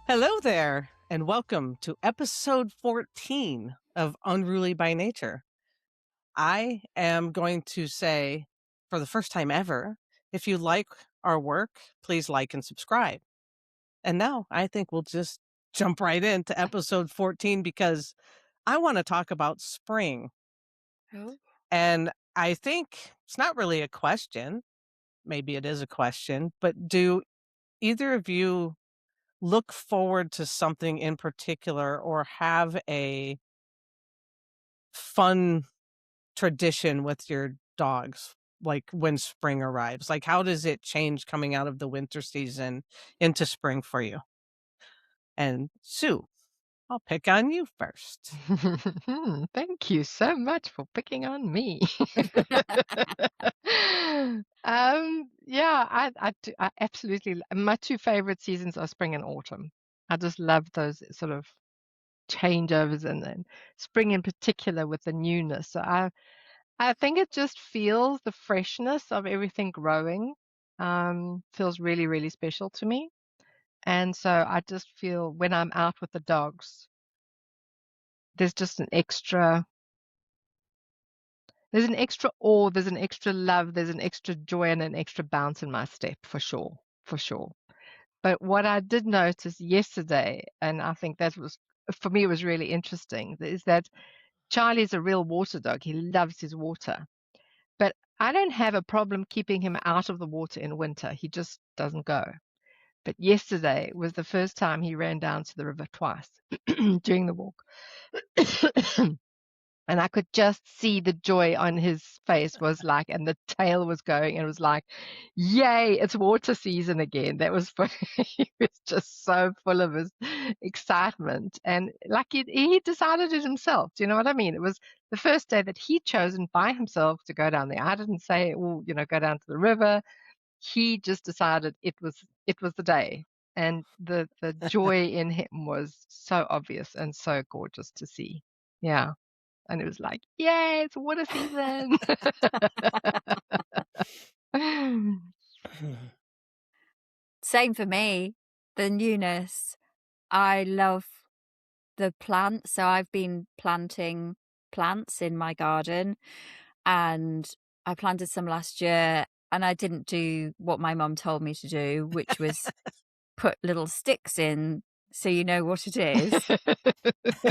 Hello there, and welcome to episode 14 of Unruly by Nature. I am going to say, for the first time ever, if you like our work, please like and subscribe. And now I think we'll just jump right into episode 14 because I want to talk about spring. Oh. And I think it's not really a question. Maybe it is a question, but do either of you look forward to something in particular or have a fun tradition with your dogs, like when spring arrives? Like, how does it change coming out of the winter season into spring for you? And Sue, I'll pick on you first. Thank you so much for picking on me. Yeah, I absolutely my 2 favorite seasons are spring and autumn. I just love those sort of changeovers and then spring in particular with the newness. So I think it just feels the freshness of everything growing, feels really, really special to me. And so I just feel when I'm out with the dogs, there's just there's an extra awe, there's an extra love, there's an extra joy and an extra bounce in my step for sure, for sure. But what I did notice yesterday, and I think that was for me was really interesting, is that Charlie's a real water dog. He loves his water. But I don't have a problem keeping him out of the water in winter. He just doesn't go. But yesterday was the first time he ran down to the river twice during the walk. And I could just see the joy on his face was like, and the tail was going, and it was like, yay, it's water season again. That was for he was just so full of his excitement. And like he decided it himself. Do you know what I mean? It was the first day that he'd chosen by himself to go down there. I didn't say, oh, go down to the river. He just decided it was the day. And the joy in him was so obvious and so gorgeous to see. Yeah. And it was like, "Yay, it's water season." Same for me, the newness. I love the plants, so I've been planting plants in my garden, and I planted some last year, and I didn't do what my mum told me to do, which was put little sticks in so you know what it is.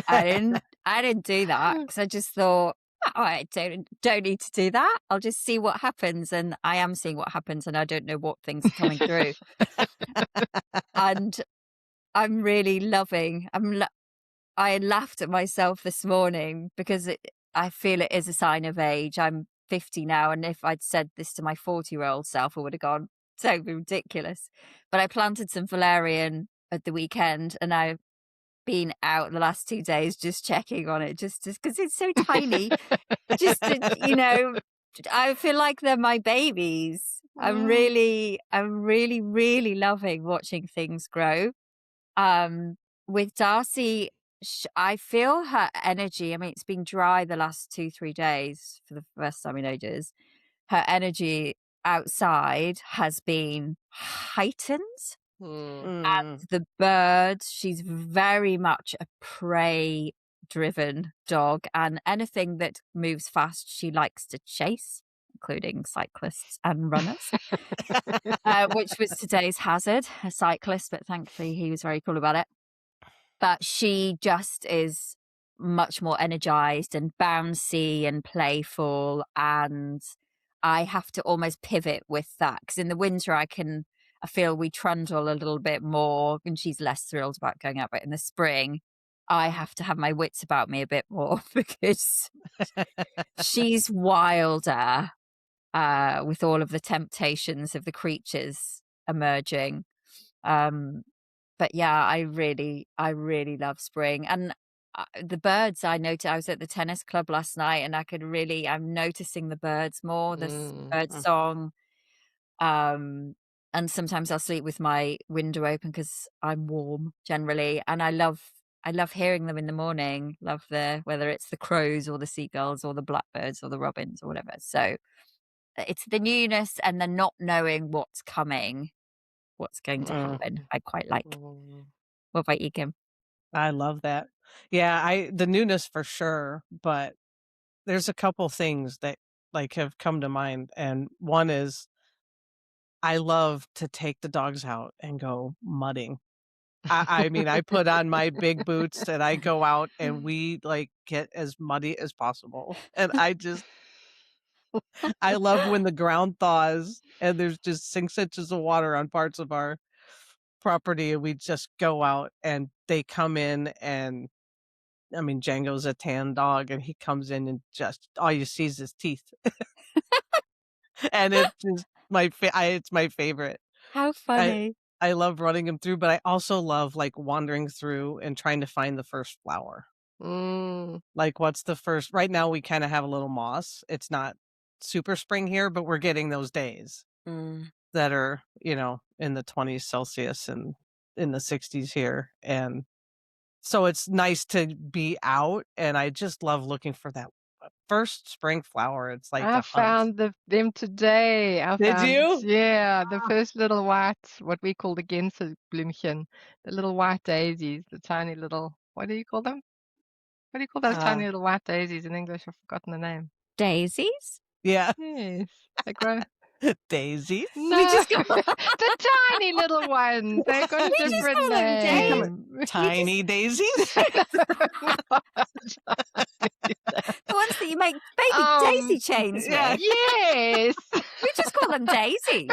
I didn't do that because I just thought, "Oh, I don't need to do that. I'll just see what happens," and I am seeing what happens, and I don't know what things are coming through. And I'm really loving I laughed at myself this morning because I feel it is a sign of age. I'm 50 now, and if I'd said this to my 40-year-old self, I would have gone, "So ridiculous." But I planted some valerian at the weekend, and I've been out the last 2 days just checking on it just because it's so tiny. Just to, I feel like they're my babies. Mm. I'm really, really loving watching things grow. Um, with Darcy, I feel her energy. I mean, it's been dry the last 2, 3 days for the first time in ages. Her energy outside has been heightened. Mm. And Mm. the birds, she's very much a prey driven dog, and anything that moves fast, she likes to chase, including cyclists and runners, which was today's hazard, a cyclist, but thankfully he was very cool about it. But she just is much more energized and bouncy and playful, and I have to almost pivot with that because in the winter I feel we trundle a little bit more, and she's less thrilled about going out. But in the spring, I have to have my wits about me a bit more because she's wilder with all of the temptations of the creatures emerging. Um, but yeah, I really love spring. And the birds, I was at the tennis club last night and I'm noticing the birds more, Mm. bird song. Um, and sometimes I'll sleep with my window open because I'm warm generally. And I love hearing them in the morning, whether it's the crows or the seagulls or the blackbirds or the robins or whatever. So it's the newness and the not knowing what's coming what's going to Mm. happen. I quite like. What about you, Kim? I love that. Yeah, the newness for sure, but there's a couple things that, like, have come to mind, and one is I love to take the dogs out and go mudding. I mean, I put on my big boots and I go out and we, like, get as muddy as possible, and I love when the ground thaws and there's just 6 inches of water on parts of our property, and we just go out and they come in and I mean, Django's a tan dog, and he comes in and just all you see is his teeth, and it's just it's my favorite. How I funny. I love running him through, but I also love, like, wandering through and trying to find the first flower. Mm. Like, what's the first right now, we kinda have a little moss. It's not super spring here, but we're getting those days Mm. that are, in the 20s Celsius and in the 60s here, and so it's nice to be out, and I just love looking for that first spring flower. It's like I a hunt. found them today. I Did found, you? yeah, the first little white, what we call the Gänseblümchen, the little white daisies, the tiny little, what do you call them? What do you call those Uh, tiny little white daisies in English? I've forgotten the name. Daisies? yeah, Yes, they grow. daisies. We No, just call the tiny little ones. They've got a we just different call them We come daisies. name. tiny daisies? The ones that you make baby Um, daisy chains Yeah. with. yes. We just call them daisies.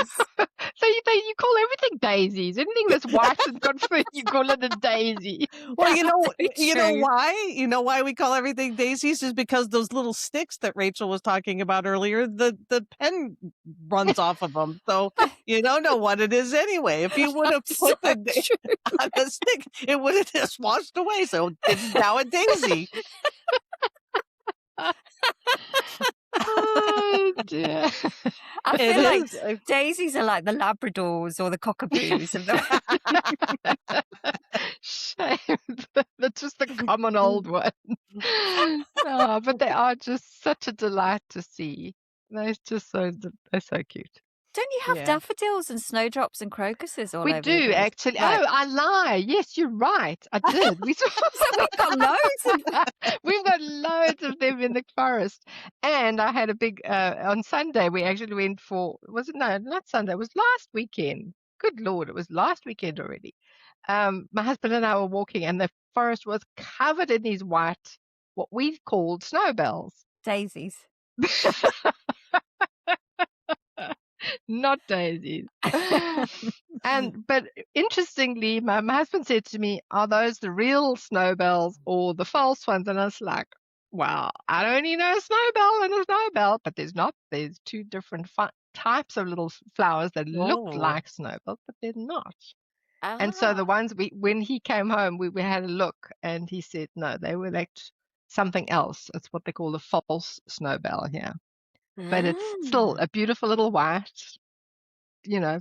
So you call everything daisies. Anything that's white and got fruit, you call it a daisy. Well, Very you know true. why? You know why we call everything daisies is because those little sticks that Rachel was talking about earlier, the pen runs off of them. So you don't know what it is anyway. If you would have So put the true. on the stick, it would have just washed away. So it's now a daisy. Oh dear. I It feel like is. daisies are like the Labradors or the cockapoos of the Shame. That's just the common old one. Oh, but they are just such a delight to see. They're so cute. Don't you have Yeah. daffodils and snowdrops and crocuses all We over your do garden? actually. Right. Oh, I lie. Yes, you're right. I did. We So we've got loads of we've got loads of them in the forest. And I had a big on Sunday we actually went for, was it, no, not Sunday, it was last weekend. Good Lord, it was last weekend already. My husband and I were walking and the forest was covered in these white, what we've called snowbells. daisies. Not daisies. But interestingly, my husband said to me, "Are those the real snowbells or the false ones?" And I was like, "Well, I only know a snowbell and a snowbell, but there's two different types of little flowers that look Oh. like snowbells, but they're not." And so the Ah. ones when he came home, we had a look, and he said, "No, they were like something else. It's what they call the false snowbell here." But it's still Mm. a beautiful little white, you know,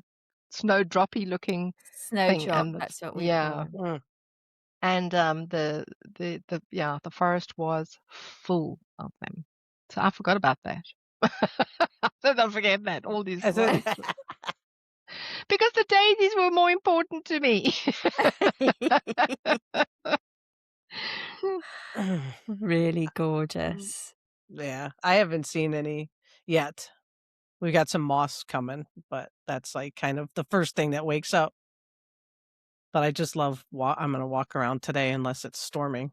snowdroppy looking thing, Snowdrop, and that's what we call yeah, them. Mm. and the forest was full of them. So I forgot about that. Don't forget that all these I said- flowers because the daisies were more important to me. Really gorgeous. Yeah, I haven't seen any yet. We got some moss coming, but that's like kind of the first thing that wakes up. But I just love I'm gonna walk around today unless it's storming.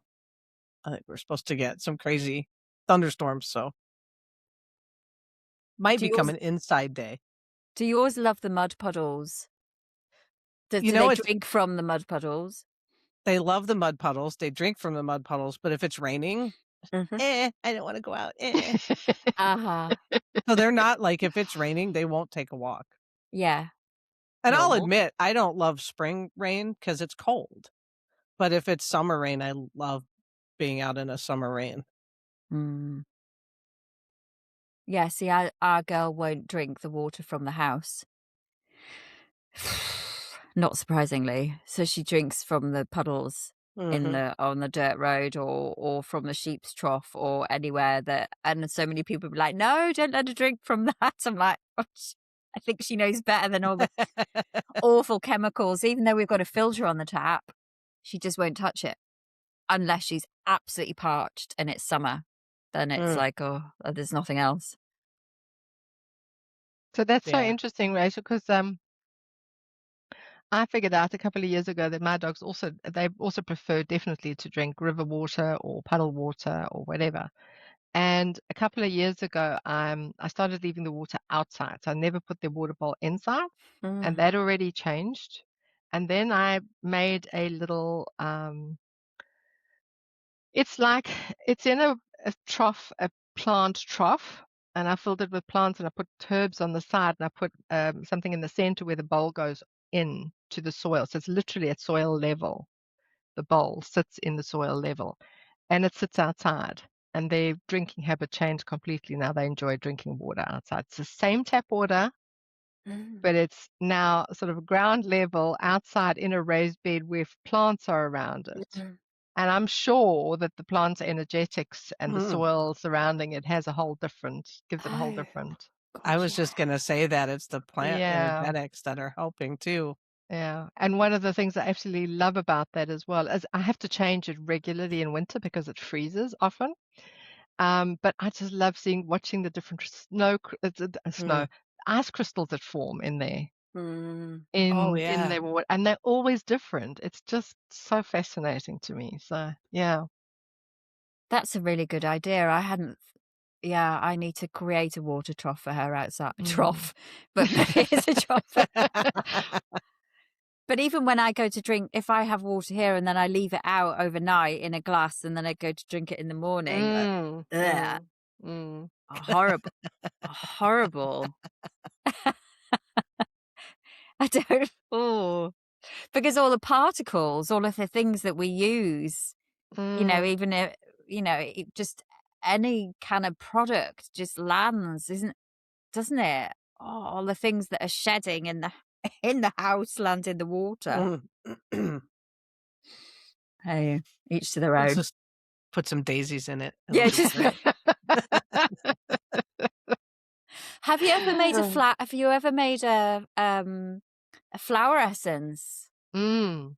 I think we're supposed to get some crazy thunderstorms, so might Do become yours an inside day. do yours love the mud puddles? Do You do they know, it's drink from the mud puddles? they love the mud puddles. They drink from the mud puddles, but if it's raining, Mhm. I don't want to go out. Eh. Uh-huh. So they're not like if it's raining, they won't take a walk. Yeah, And I'll normal. admit, I don't love spring rain because it's cold. But if it's summer rain, I love being out in a summer rain. Mm. Yeah, see, our girl won't drink the water from the house. Not surprisingly. So she drinks from the puddles Mhm. on the dirt road or from the sheep's trough or anywhere that and so many people be like, "No, don't let her drink from that." I'm like, I think she knows better than all the awful chemicals. Even though we've got a filter on the tap, she just won't touch it unless she's absolutely parched and it's summer. Then it's Mm, like, oh, there's nothing else. So that's so yeah. interesting, Rachel, because I figured out a couple of years ago that my dogs they also prefer definitely to drink river water or puddle water or whatever. And a couple of years ago, I started leaving the water outside, so I never put the water bowl inside, and Mm. that already changed. And then I made a little, it's like it's in a trough, a plant trough, and I filled it with plants, and I put herbs on the side, and I put something in the center where the bowl goes in to the soil. So it's literally at soil level. The bowl sits in the soil level, and it sits outside. And their drinking habit changed completely. Now they enjoy drinking water outside. It's the same tap water, Mm. but it's now sort of ground level outside in a raised bed where plants are around it. Mm. And I'm sure that the plant's energetics and the Mm. soil surrounding it has a whole different, gives it a whole Oh, different. I God, was just yeah. gonna say that it's the plant Yeah, energetics that are helping too. yeah. And one of the things I absolutely love about that as well is I have to change it regularly in winter because it freezes often. But I just love watching the different snow Mm. ice crystals that form in there Mm. Oh, in yeah. their water, and they're always different. It's just so fascinating to me. So yeah. That's a really good idea. I hadn't Yeah, I need to create a water trough for her outside. Mm. Trough, but it's a trough. But even when I go to drink, if I have water here and then I leave it out overnight in a glass and then I go to drink it in the morning, Mm, ugh, mm, mm. horrible, horrible. I don't, oh, because all the particles, all of the things that we use, Mm, even if, just any kind of product just lands, doesn't it? Oh, all the things that are shedding in the in the house land in the water. Mm. Hey, each to their Let's own. just put some daisies in it. It'll Yeah, be just great. have you ever made a flower essence? mm.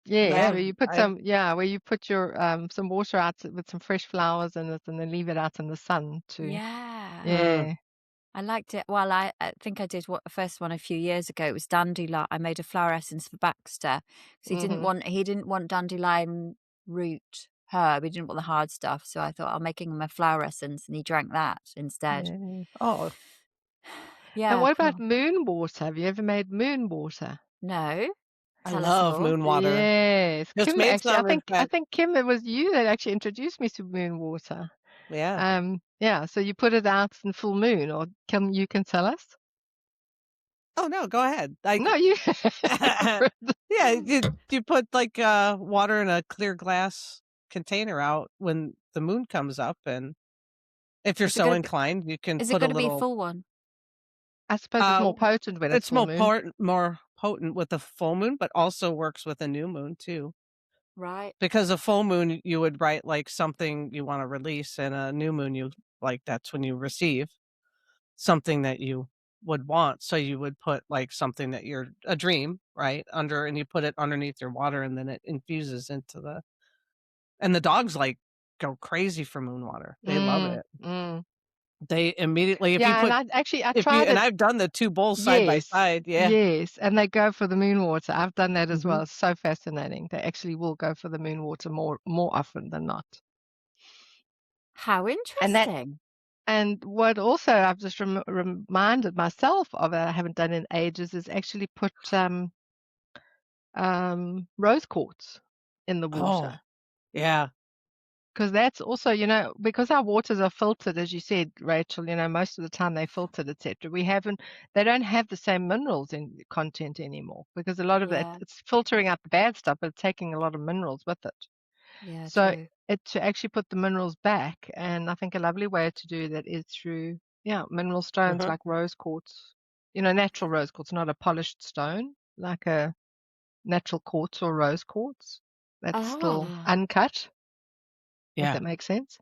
Yes, Yeah, where you put I where you put your some water out with some fresh flowers in it, and then leave it out in the sun to Yeah. mm, yeah. I liked it. Well, I think I did the first one a few years ago. It was dandelion. I made a flower essence for Baxter because Mhm. he didn't want dandelion root herb. He didn't want the hard stuff. So I thought I'll making him a flower essence, and he drank that instead. Yeah. oh, And Yeah, what about cool. moon water? Have you ever made moon water? No, I tell us love more. moon water. Yes. Just Kim made actually, some, in I fact. think Kim, it was you that actually introduced me to moon water. Yeah. Yeah, so you put it out in full moon, or Kim, you can tell us? Oh, no, go ahead. Like, No, you. yeah, you put, like, water in a clear glass container out when the moon comes up, and if you're Is it so gonna be? inclined, you can Is it put a going to be a little, full one? I suppose it's uh more potent when it's it's full moon. more potent with a full moon, but also works with a new moon too. Right. Because a full moon, you would write, like, something you wanna release, and a new moon, that's when you receive something that you would want, so you would put, like, something that you're a dream, right, and you put it underneath your water, and then it infuses into the dogs, like, go crazy for moon water. They love Mm, it. mm. They immediately Yeah, and I if you tried and it. I've done the 2 bowls side by Yes, side, yeah. yes, and they go for the moon water. I've done that as Mhm. well. It's so fascinating. They actually will go for the moon water more often than not. How And that interesting. and what also I've just reminded myself of that I haven't done in ages is actually put rose quartz in the water. Oh, yeah. Because that's also, because our waters are filtered, as you said, Rachel, most of the time they're filtered, etc. They don't have the same minerals in content anymore because a lot of Yeah. it's filtering out the bad stuff, but it's taking a lot of minerals with it. Yeah, So true. to actually put the minerals back, and I think a lovely way to do that is through, mineral stones Mhm. like rose quartz, natural rose quartz, not a polished stone, like a natural quartz or rose quartz that's still Oh. uncut, if Yeah. that makes sense.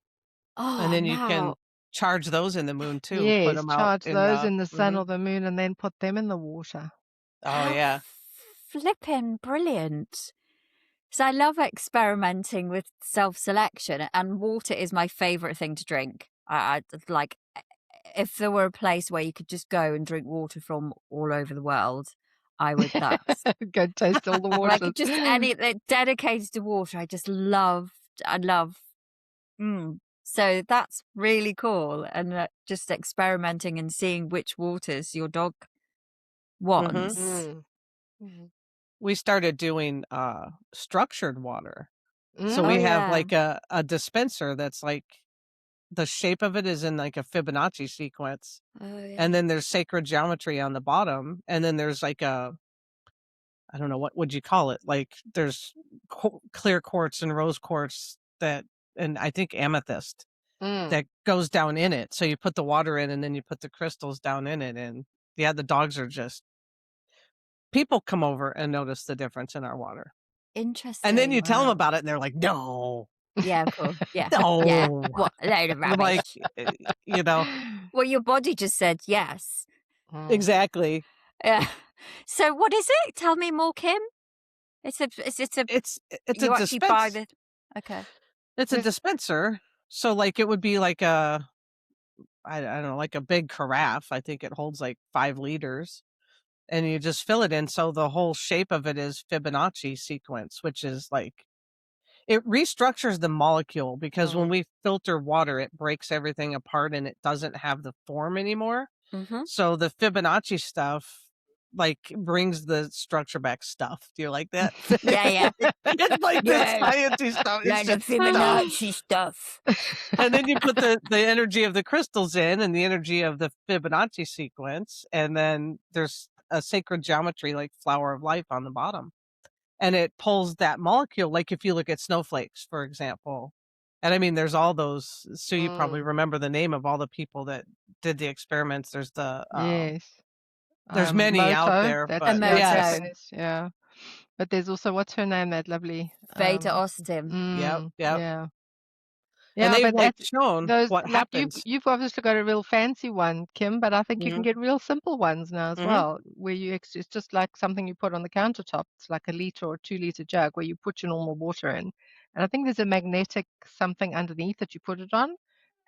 And Oh, then you can now. charge those in the moon too, put Yes, them out charge in those the in the sun or mhm. the moon and then put them in the water. Oh, How yeah. flippin' brilliant. So I love experimenting with self-selection, and water is my favorite thing to drink. Like, if there were a place where you could just go and drink water from all over the world, I would that's Go taste all the like waters. just any dedicated to water. I love so that's really cool, and just experimenting and seeing which waters your dog Mhm. wants. Mm. Mhm. We started doing, structured water. So Oh we Mm. have, yeah. like, a dispenser that's, like the shape of it is in, like, a Fibonacci sequence, Oh and yeah. then there's sacred geometry on the bottom, and then there's, like, a I don't know, what would you call it? Like, there's clear quartz and rose quartz that and I think amethyst Mm. that goes down in it. So you put the water in, and then you put the crystals down in it, and yeah, the dogs are just people come over and notice the difference in our water. And then Interesting. you tell them Wow. about it, and they're like, "No, Yeah, cool. Yeah. Yeah. no." What a load of I'm rubbish. like, you know, Well, your body just said yes. Mm. exactly. Yeah. So what is it? Tell me more, Kim. It's a It's a you actually buy dispense the okay. it's a There's dispenser. So, like, it would be like I don't know, like a big carafe. I think it holds like 5 liters, and you just fill it in, so the whole shape of it is Fibonacci sequence, which is like it restructures the molecule because when mm. we filter water, it breaks everything apart and it doesn't have the form anymore. Mhm. So the Fibonacci stuff, like, brings the structure back stuff. Do you like that? Yeah, yeah. It's like this Yeah. sciencey stuff. It's Like the just stuff. Fibonacci stuff. And then you put the energy of the crystals in and the energy of the Fibonacci sequence, and then there's a sacred geometry like flower of life on the bottom. And it pulls that molecule, like if you look at snowflakes, for example. And I mean, there's all those, so you probably Mm. remember the name of all the people that did the experiments. Yes. There's many out Moto, there, A but that's yes. moto. Japanese, yeah. But there's also what's her name, that lovely, Veda Austin. Yep. yeah. And Yeah, they've but like that's shown those what like happens. you've obviously got a real fancy one, Kim, but I think you can Mhm. get real simple ones now as Mhm. well, where it's just like something you put on the countertop. It's like a liter or 2 liter jug where you put your normal water in. And I think there's a magnetic something underneath that you put it on,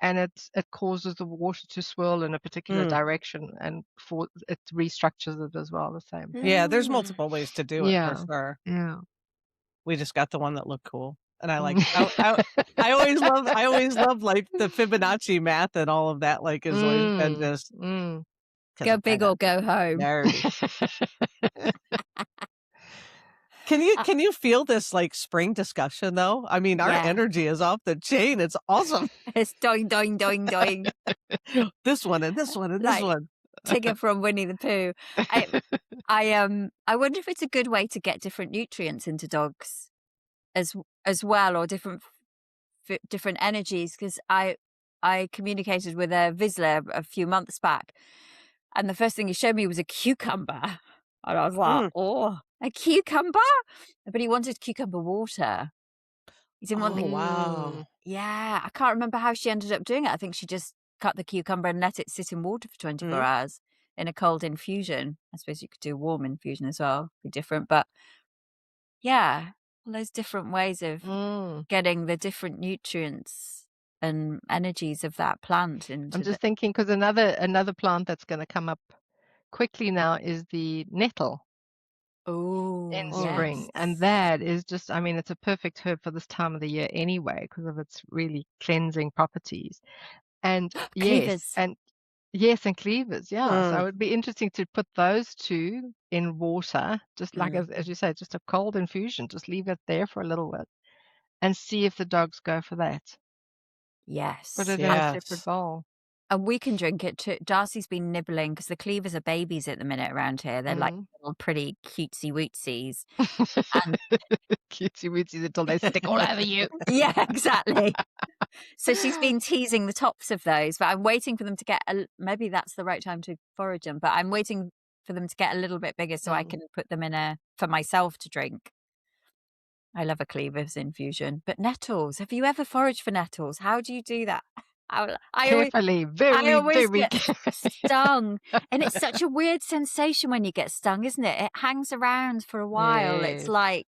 and it causes the water to swirl in a particular Mm. direction, and for it restructures it as well, the same thing. Yeah, there's Mm. multiple ways to do it for Yeah. sure. Yeah. We just got the one that looked cool, and I like Mm. I always love, like, the Fibonacci math and all of that, like, has always been Mm. just Mm. because 'cause Go I'm big kinda or go home. nerdy. Can you feel this, like, spring discussion, though? I mean, our Yeah. energy is off the chain, it's awesome. It's doing, doing, doing, doing. This one and this one and this Like one. Tigger from Winnie the Pooh. I I wonder if it's a good way to get different nutrients into dogs as well, or different energies. Because I communicated with a Vizsla a few months back, and the first thing he showed me was a cucumber, and I was like, Mm. "Oh, a cucumber!" But he wanted cucumber water. He didn't want the Oh, wow. Mm. yeah. I can't remember how she ended up doing it. I think she just cut the cucumber and let it sit in water for 24 Mhm. hours in a cold infusion. I suppose you could do a warm infusion as well, be different. But yeah, all those different ways of Mm. getting the different nutrients and energies of that plant I'm into the just thinking because another plant that's going to come up quickly now is the nettle oh in Mm. spring, yes. and that is just, I mean, it's a perfect herb for this time of the year anyway because of its really cleansing properties. And Cleavers. and cleavers, yeah. So it Mm. would be interesting to put those two in water, just like Mm, as you say, just a cold infusion. Just leave it there for a little bit and see if the dogs go for that. Put yes. it in a separate Yes. bowl. And we can drink it too. Darcy's been nibbling because the cleavers are babies at the minute around here. They're like Mm. little pretty cutesy wootsies. And Cutesy wootsies until they stick all over you. yeah, exactly. So she's been teasing the tops of those, but I'm waiting for them to get maybe that's the right time to forage them, but I'm waiting for them to get a little bit bigger so I Mm. can put them in for myself to drink. I love a cleavers infusion. But nettles, have you ever foraged for nettles? How do you do that? I always Carefully, I very, always very get carefully. stung, and it's such a weird sensation when you get stung, isn't it? It hangs around for a while. It's Yes. like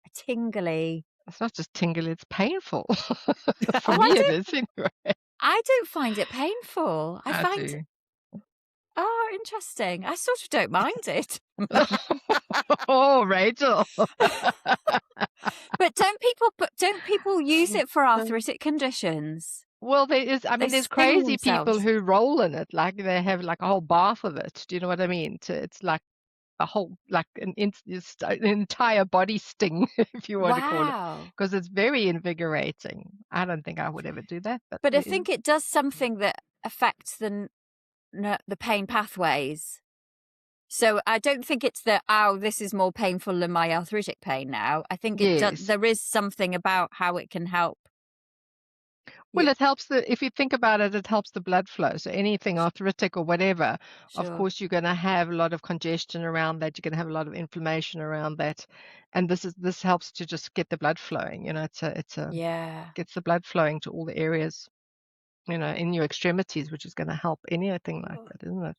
a tingly. It's not just tingly, it's painful. For Oh, me, it is anyway. I don't find it painful. I I find, do. oh, interesting. I sort of don't mind it. Oh, Rachel. But don't people use it for arthritic conditions? Well, I They mean, there's sting crazy people themselves. who roll in it, like they have like a whole bath of it. Do you know what I mean? It's like a whole, like an entire body sting, if you want to call it, Wow. because it's very invigorating. I don't think I would ever do that, but But I think it does something that affects the pain pathways. So I don't think it's that, oh, this is more painful than my arthritic pain now. I think yes. there is something about how it can help. Well, Yeah, it helps if you think about it, it helps the blood flow. So anything arthritic or whatever, of sure. course, you're going to have a lot of congestion around that. You're going to have a lot of inflammation around that, and this helps to just get the blood flowing. It's a Yeah. gets the blood flowing to all the areas, in your extremities, which is going to help anything like that, isn't it?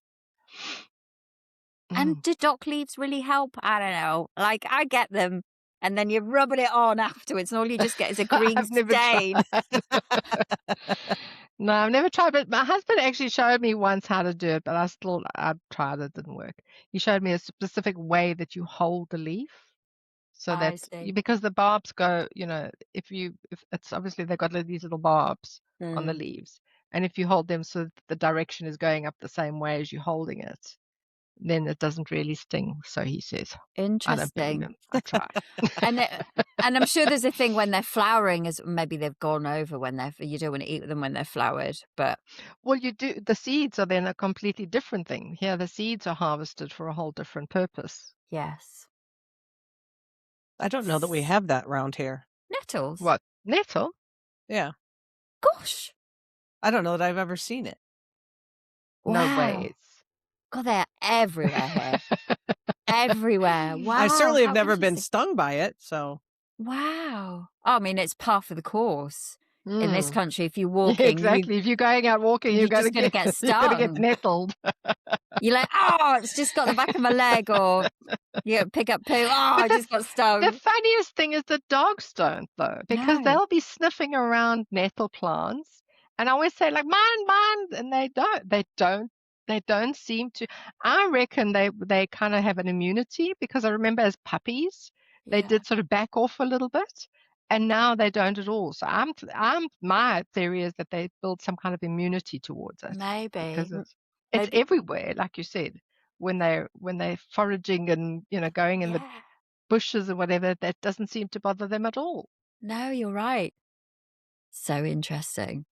And Mm. do dock leaves really help? I don't know. Like, I get them, and then you're rubbing it on afterwards, and all you just get is a green I've never stain. tried. No, I've never tried, but my husband actually showed me once how to do it, but I tried it, didn't work. He showed me a specific way that you hold the leaf so that I see. because the barbs go, if it's obviously they've got these little barbs on the Mm. leaves, and if you hold them so that the direction is going up the same way as you're holding it, then it doesn't really sting. So he says, I don't believe Interesting. him. I tried. And and I'm sure there's a thing when they're flowering, as maybe they've gone over when you don't want to eat them when they're flowered, but Well, you do. The seeds are then a completely different thing. Here, the seeds are harvested for a whole different purpose. yes. I don't know that we have that round here. Nettles. What? Nettle? Yeah. Gosh. I don't know that I've ever seen it. No Wow. ways. God, they're everywhere here. Everywhere. I Wow, certainly have how never been interesting. stung by it, so Wow. Oh, I mean, it's par for the course in this Mm. country. If you're Yeah, walking, exactly. If you're going out walking, you're just gonna get you're gonna get stung. nettled. You're like, "Oh, it's just got the back of my leg," or you pick up poo, "Oh, I But just got the stung." funniest thing is the dogs don't though, because No. they'll be sniffing around nettle plants, and I always say like, "Mine, mine," and they don't. They don't seem to. I reckon they kind of have an immunity because I remember as puppies they Yeah, did sort of back off a little bit, and now they don't at all. So my theory is that they build some kind of immunity towards it maybe. because it's Maybe. everywhere, like you said, when they're foraging and going in the Yeah. bushes or whatever, that doesn't seem to bother them at all. No, you're right. So interesting.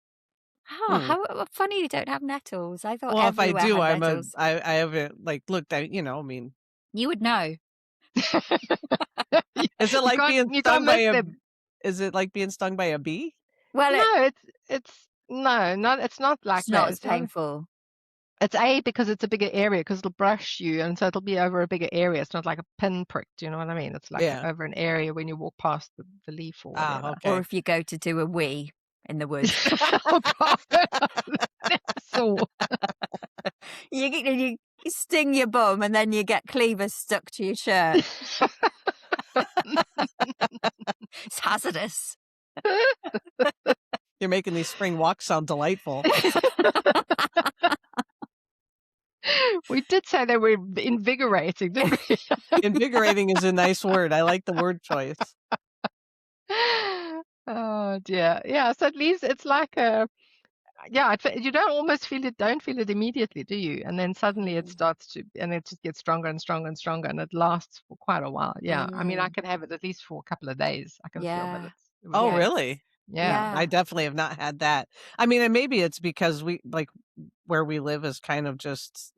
Oh, hmm. how funny you don't have nettles. I thought Well, if I everywhere do, had nettles. I haven't like looked at, I mean, You would know. is it You like can't being you can't stung by miss them. is it like being stung by a bee? Well, No, it's no, not it's not like it's that. not as painful. It's because it's a bigger area because it'll brush you, and so it'll be over a bigger area. It's not like a pinprick. Do you know what I mean? It's like Yeah. over an area when you walk past the leaf or Ah, whatever. Or okay. if you go to do a wee in the woods. Oh God, never saw. You sting your bum and then you get cleavers stuck to your shirt. It's hazardous. You're making these spring walks sound delightful. We did say they were invigorating, didn't we? Invigorating is a nice word. I like the word choice. Oh dear. Yeah, so at least it's like you don't feel it immediately, do you? And then suddenly it Mm. starts to, and it just gets stronger and stronger and stronger, and it lasts for quite a while. Yeah, I mean, I Mm. can have it at least for a couple of days. I can feel that Yeah. it was Oh, there. Yes. really? Yeah. Yeah. I definitely have not had that. I mean, and maybe it's because we like where we live is kind of just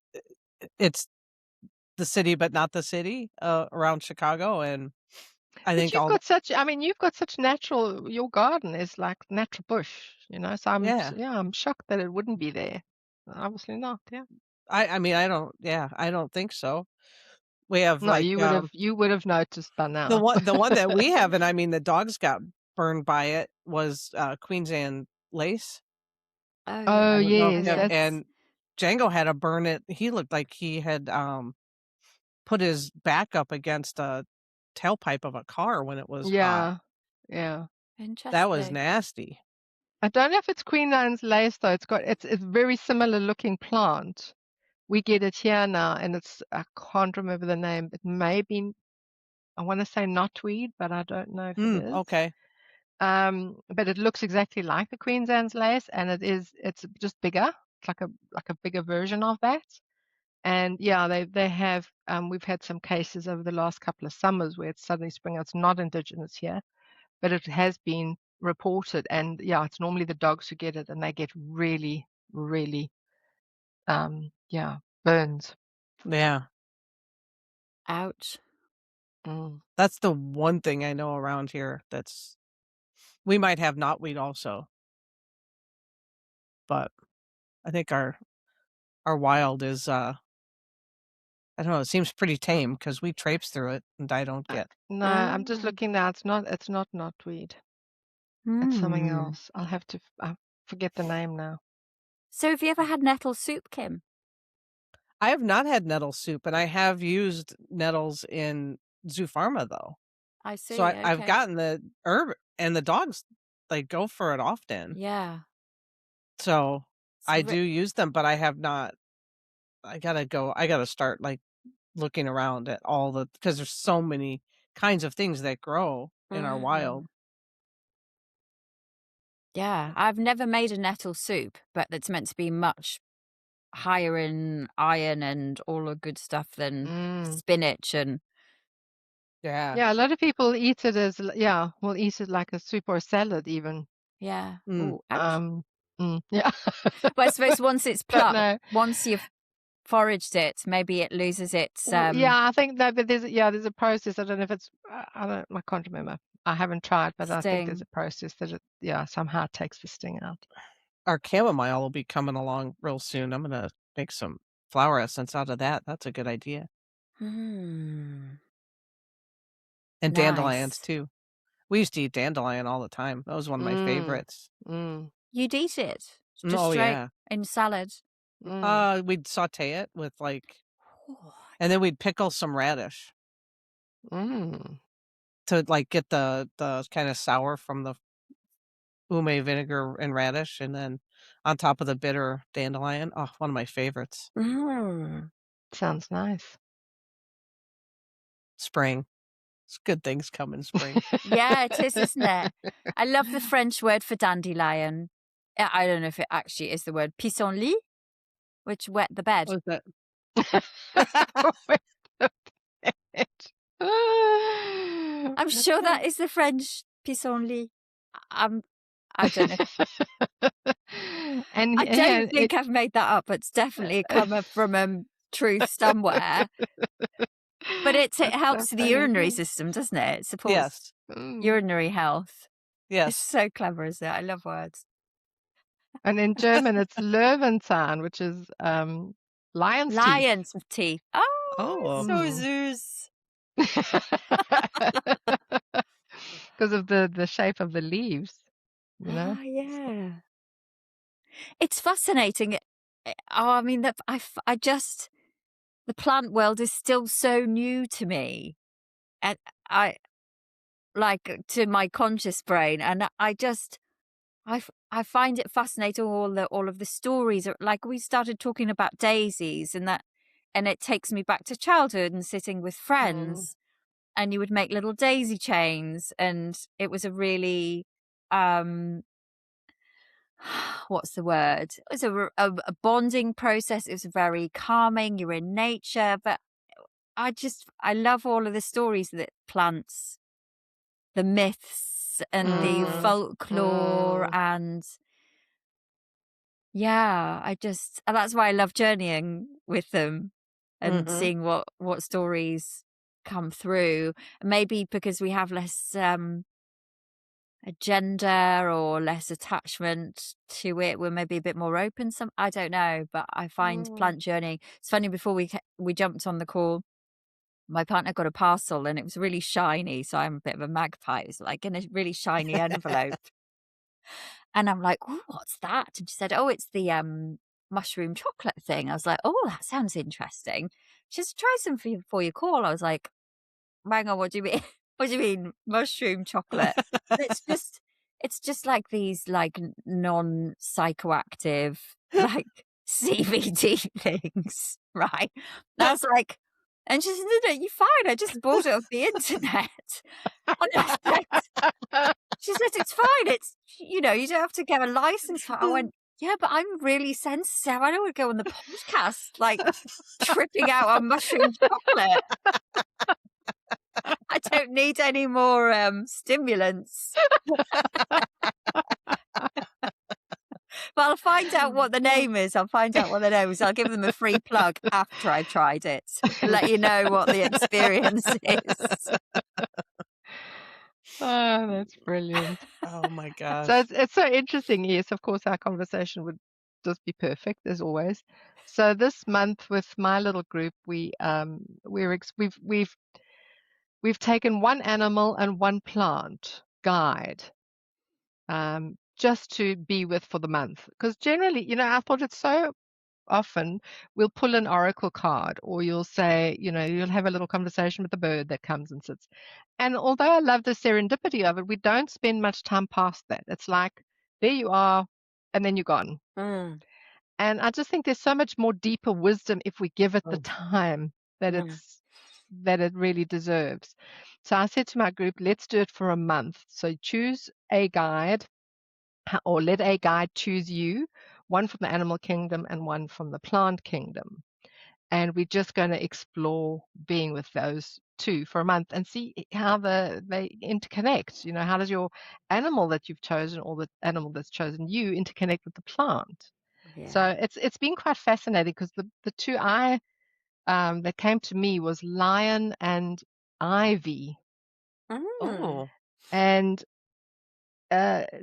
it's the city, but not the city around Chicago, and I But think all you've got such natural, your garden is like natural bush, so yeah. I'm shocked that it wouldn't be there. Obviously not, yeah. I mean I don't think so. We have No, like you would have noticed by now. the one that we have, and I mean the dogs got burned by it was Queensland lace. Oh, I don't know if yes, you that's yes. and Django had to burn it. He looked like he had, put his back up against a tailpipe of a car when it was hot. yeah, yeah. That was Interesting. nasty. I don't know if it's Queen Anne's lace though. It's very similar looking plant. We get it here now, and it's I can't remember the name. It may be I want to say knotweed, but I don't know if it Mm, is. okay. But it looks exactly like the Queen Anne's lace, and it's just bigger. It's like a bigger version of that. And yeah, they have we've had some cases over the last couple of summers where it's suddenly spring. It's not indigenous here, but it has been reported. And yeah, it's normally the dogs who get it, and they get really, really yeah, burns. Yeah. Ouch. Mm. That's the one thing I know around here that's we might have knotweed also, but I think our wild is, I don't know, it seems pretty tame because we traipse through it, and I don't get No, I'm just Oh. looking now. It's not knotweed. It's something Hmm. else. I'll have to I forget the name now. So have you ever had nettle soup, Kim? I have not had nettle soup, and I have used nettles in Zoofarma, though. I So see. I've Okay. gotten the herb, and the dogs, like, go for it often. Yeah. So I So do use them, but I have not I gotta start, like, looking around at all the because there's so many kinds of things that grow in our Mm. wild. Yeah, I've never made a nettle soup, but it's meant to be much higher in iron and all the good stuff than Mm. spinach and Yeah. Yeah, a lot of people eat it as yeah, will eat it like a soup or a salad even. yeah. Mm. Oh, ouch. Um, yeah. But I suppose once it's Don't plucked, know. once you've foraged it, maybe it loses its Well, yeah, I think that, but there's a process. I don't know if it's I can't remember. I haven't tried, but I think there's sting. a process that it yeah somehow takes the sting out. Our chamomile will be coming along real soon. I'm gonna make some flower essence out of that. That's a good idea. Hmm. And dandelions Nice. too. We used to eat dandelion all the time. That was one of my Mm, favorites. mm, You'd eat it Mm, just oh, straight yeah. in salad. mm, We'd saute it with, like Oh, and then we'd pickle some radish mm. to, like, get the kinda sour from the ume vinegar and radish, and then on top of the bitter dandelion. Oh, one of my favorites. mm. Sounds nice. Spring. It's good things come in spring. Yeah, it is, isn't it? I love the French word for dandelion. I don't know if it actually is the word pissenlit, which wet the bed. What is that? Wait a minute. I'm sure that is the French pissenlit. Um, I don't know. And I yeah, don't think I've made that up. It's definitely come from truth somewhere. But it that's so helps the funny. urinary system, doesn't it? It supports Yes. Mm. urinary health. It's Yes. so clever, isn't it? I love words. And in German, it's Löwenzahn, which is lion's teeth. Lion's teeth. Oh, Oh. so Mm. zoos. Because of the shape of the leaves, you know? Ah, yeah. It's fascinating. Oh, I mean, that I just the plant world is still so new to me, and I like to my conscious brain, and I just I find it fascinating all of the stories. Like we started talking about daisies, and it takes me back to childhood and sitting with Mm. friends, and you would make little daisy chains, and it was a really um what's the word? It was a bonding process. It was very calming. You're in nature, but I love all of the stories that plants, the myths and the Mm. folklore, Mm. and yeah, and that's why I love journeying with them and Mhm. seeing what stories come through. Maybe because we have less agenda or less attachment to it. We're maybe a bit more open. I don't know, but I find Mm. plant journey. It's funny. Before we jumped on the call, my partner got a parcel and it was really shiny. So I'm a bit of a magpie. It was like in a really shiny envelope, And I'm like, "Ooh, what's that?" And she said, "Oh, it's the mushroom chocolate thing." I was like, "Oh, that sounds interesting." She said, "Try some for your call." I was like, "Hang on, what do you mean? What do you mean mushroom chocolate?" And it's just like these like non-psychoactive like CBD things, right? And I was like, and she said, "No, no, you're fine. I just bought it off the internet." And I said, she said, "It's fine. It's, you know, you don't have to get a license for it." I went, "Yeah, but I'm really sensitive. I don't want to go on the podcast, like, tripping out on mushroom chocolate. I don't need any more, stimulants." But I'll find out what the name is. I'll find out what the name is. I'll give them a free plug after I've tried it and let you know what the experience is. Oh, that's brilliant. Oh my So gosh. it's so interesting. Yes, of course, our conversation would just be perfect as always. So this month with my little group, we've taken one animal and one plant guide, just to be with for the month. Because generally, I thought it's so often we'll pull an oracle card, or you'll say, you'll have a little conversation with the bird that comes and sits. And although I love the serendipity of it, we don't spend much time past that. It's like, there you are, and then you're gone. Mm, And I just think there's so much more deeper wisdom if we give it the Mm. time that mm, it really deserves. So I said to my group, let's do it for a month. So choose a guide, or let a guide choose you, one from the animal kingdom and one from the plant kingdom. And we're just going to explore being with those two for a month and see how they interconnect. How does your animal that you've chosen, or the animal that's chosen you, interconnect with the plant? yeah. So it's been quite fascinating, because the two I that came to me was lion and ivy. Mm, Oh. And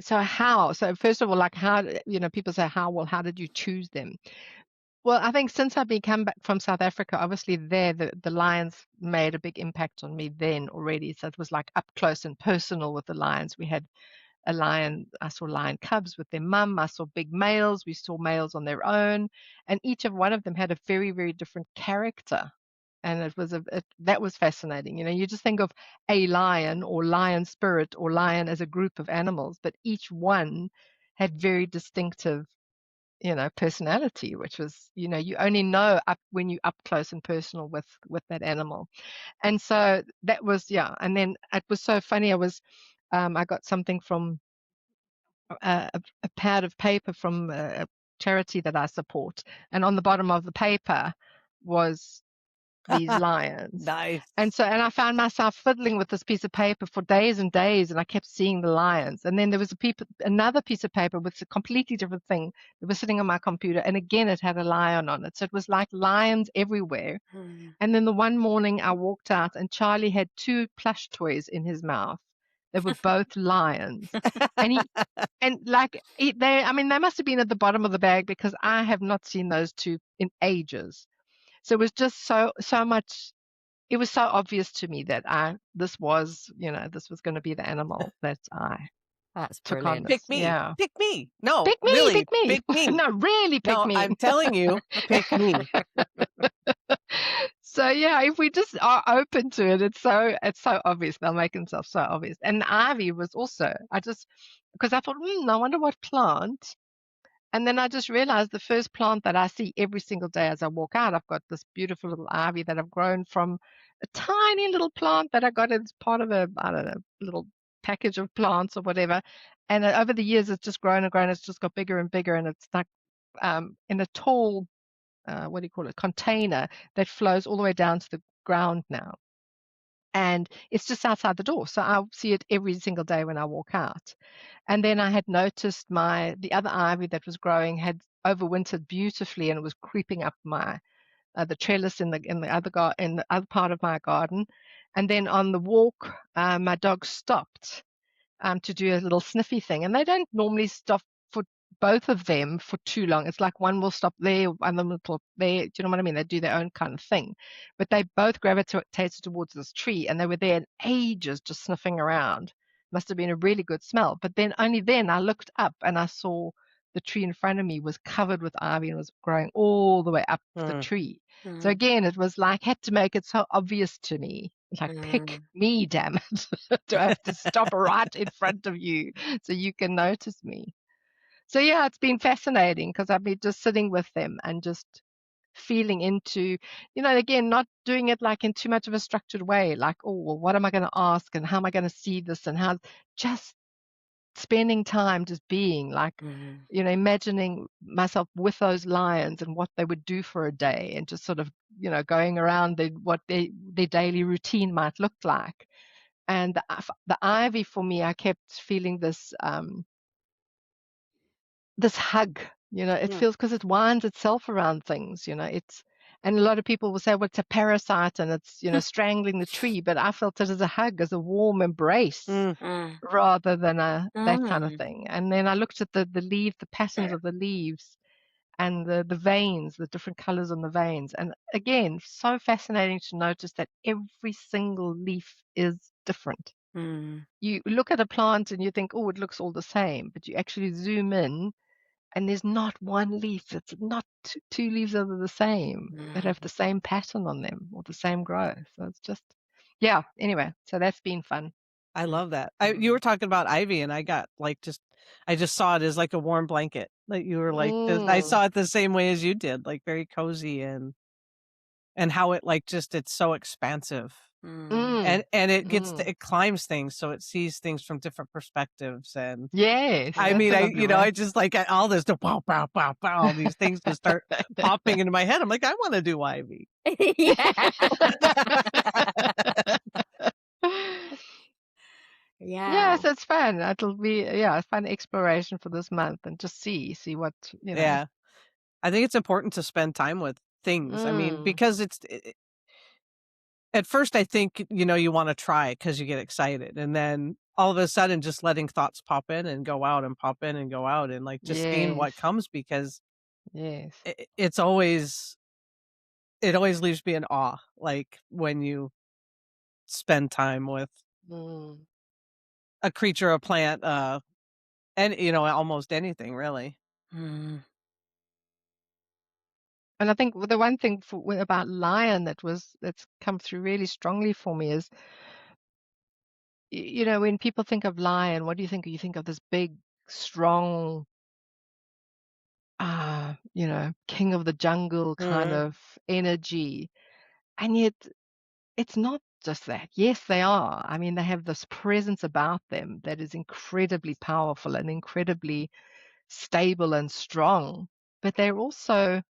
so first of all, like, how, people say, how did you choose them? Well, I think since I became back from South Africa, obviously there the lions made a big impact on me then already. So it was like up close and personal with the lions. We had a lion, I saw lion cubs with their mum. I saw big males. We saw males on their own, and each of one of them had a very, very different character. And that was fascinating. You just think of a lion, or lion spirit, or lion as a group of animals, but each one had very distinctive, personality, which was, you only know up when you up close and personal with that animal. And so that was, yeah. And then it was so funny. I got something from a pad of paper from a charity that I support, and on the bottom of the paper was these lions. Nice. And I found myself fiddling with this piece of paper for days and days, and I kept seeing the lions. And then there was another piece of paper with a completely different thing that was sitting on my computer, and again it had a lion on it. So it was like lions everywhere. mm. And then the one morning I walked out, and Charlie had two plush toys in his mouth. They were both lions. And I mean, they must have been at the bottom of the bag, because I have not seen those two in ages. So it was just so much. It was so obvious to me that this was going to be the animal that I That's took on brilliant. Pick this. me. Yeah. Pick me. No, Pick me, really, pick me. pick me. No, really pick No, me. I'm telling you, pick me. So yeah, if we just are open to it, it's so obvious. They'll make themselves so obvious. And the ivy was also, because I thought, I wonder what plant. And then I just realized the first plant that I see every single day as I walk out, I've got this beautiful little ivy that I've grown from a tiny little plant that I got as part of I don't know, little package of plants or whatever. And over the years, it's just grown and grown. It's just got bigger and bigger, and it's like in a tall, what do you call it, container that flows all the way down to the ground now. And it's just outside the door. So I'll see it every single day when I walk out. And then I had noticed the other ivy that was growing had overwintered beautifully, and it was creeping up the trellis in the other part of my garden. And then on the walk, my dog stopped to do a little sniffy thing, and they don't normally stop for both of them for too long. It's like one will stop there and then will stop there. Do you know what I mean? They do their own kind of thing, but they both gravitated towards this tree, and they were there ages just sniffing around. Must have been a really good smell. But then only then I looked up and I saw the tree in front of me was covered with ivy and was growing all the way up the Mm. tree. So Mm, again, it was like had to make it so obvious to me. Like, pick mm, me, damn it. Do I have to stop right in front of you so you can notice me? So yeah, it's been fascinating because I've been just sitting with them and just feeling into, again, not doing it like in too much of a structured way, like, oh, well, what am I going to ask and how am I going to see this and how, just spending time just being like, mm, imagining myself with those lions and what they would do for a day and just sort of, going around what their daily routine might look like. And the ivy for me, I kept feeling this hug, it mm. feels because it winds itself around things, and a lot of people will say, well, it's a parasite and it's, strangling the tree, but I felt it as a hug, as a warm embrace Mm. Mm, rather than that kind of mm. thing. And then I looked at the patterns of the leaves and the veins, the different colors on the veins. And again, so fascinating to notice that every single leaf is different. Mm, You look at a plant and you think, oh, it looks all the same, but you actually zoom in and there's not one leaf, it's not two leaves that are the same, that mm, have the same pattern on them or the same growth. So it's just, yeah, anyway, so that's been fun. I mm, love that. You mm. were talking about ivy, and I got like I just saw it as like a warm blanket. Like you were like, I Mm, saw it the same way as you did, like very cozy and how it like just it's so expansive. Mm. And it mm. it climbs things, so it sees things from different perspectives. And Yes, I that's mean, a lovely I way. just like all this, pow, pow, pow, pow, all these things just start popping into my head. I'm like, I want to do ivy. Yeah. Yeah. Yes, it's fun. It'll be, yeah, a fun exploration for this month and just see what, Yeah, I think it's important to spend time with things. I mean, Mm, because at first I think, you wanna try it because you get excited, and then all of a sudden just letting thoughts pop in and go out and pop in and go out and, like, just seeing yes, what comes because yes. it's always it always leaves me in awe, like, when you spend time with Mm. a creature, a plant, and, almost anything really. Mm, And I think the one thing about lion that's come through really strongly for me is, when people think of lion, what do you think? You think of this big, strong, king of the jungle kind Mhm, of energy. And yet it's not just that. Yes, they are. I mean, they have this presence about them that is incredibly powerful and incredibly stable and strong. But they're also,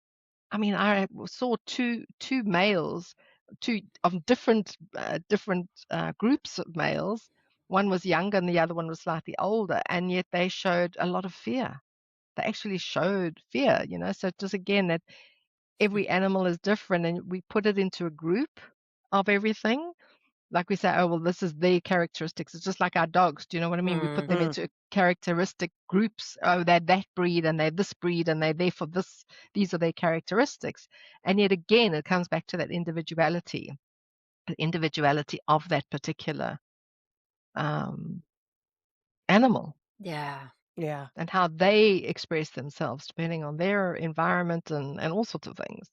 I mean, I saw two males, two of different groups of males. One was younger and the other one was slightly older, and yet they showed a lot of fear. They actually showed fear, So just again that every animal is different, and we put it into a group of everything. Like we say, oh well, this is their characteristics. It's just like our dogs. Do you know what I mean? We put mm. them mm, into characteristic groups. Oh, they're that breed and they're this breed and they're there for this. These are their characteristics. And yet again, it comes back to that individuality, the individuality of that particular um, animal Yeah. yeah, and how they express themselves depending on their environment and all sorts of things.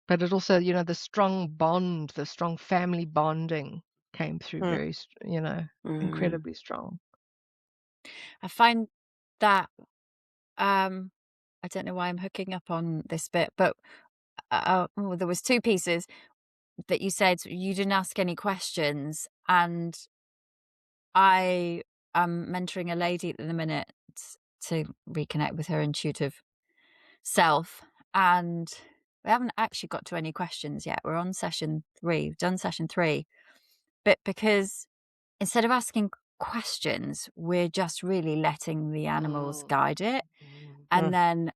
But it also, the strong bond, the strong family bonding came through mm, very, Mm. incredibly strong. I find that, um, I don't know why I'm hooking up on this bit, but, there was 2 pieces that you said you didn't ask any questions, and I am mentoring a lady at the minute to reconnect with her intuitive self, and we haven't actually got to any questions yet. We're on session 3. We've done session 3, but because instead of asking questions, we're just really letting the animals Mm, guide it, mm, and mm, then